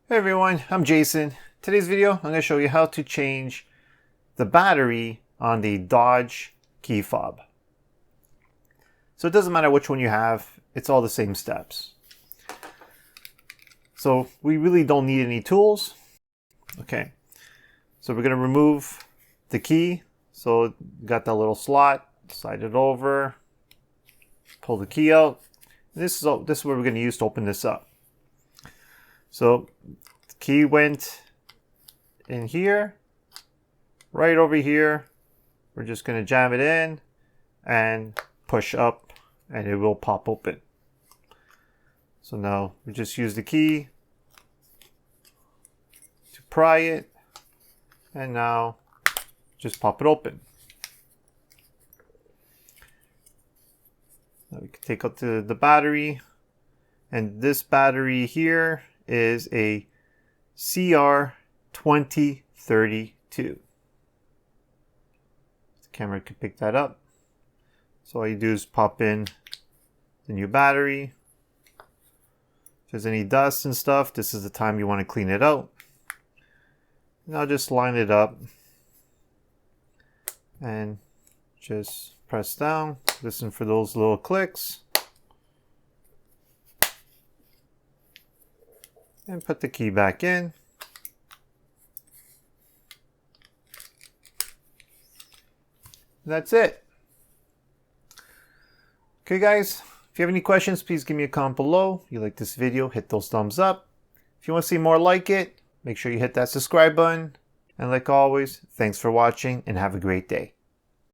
Hey everyone, I'm Jason. Today's video, I'm going to show you how to change the battery on the Dodge Key Fob. So it doesn't matter which one you have, it's all the same steps. So we really don't need any tools. Okay, so we're going to remove the key. So you got that little slot, slide it over, pull the key out. This is what we're going to use to open this up. So the key went in here, right over here. We're just going to jam it in and push up and it will pop open. So now we just use the key to pry it and now just pop it open. Now we can take out the battery, and this battery here is a CR2032. The camera can pick that up. So all you do is pop in the new battery. If there's any dust and stuff, this is the time you want to clean it out. Now just line it up and just press down. Listen for those little clicks. And put the key back in. That's it. Okay guys, if you have any questions, please give me a comment below. If you like this video, hit those thumbs up. If you want to see more like it, make sure you hit that subscribe button. And like always, thanks for watching and have a great day.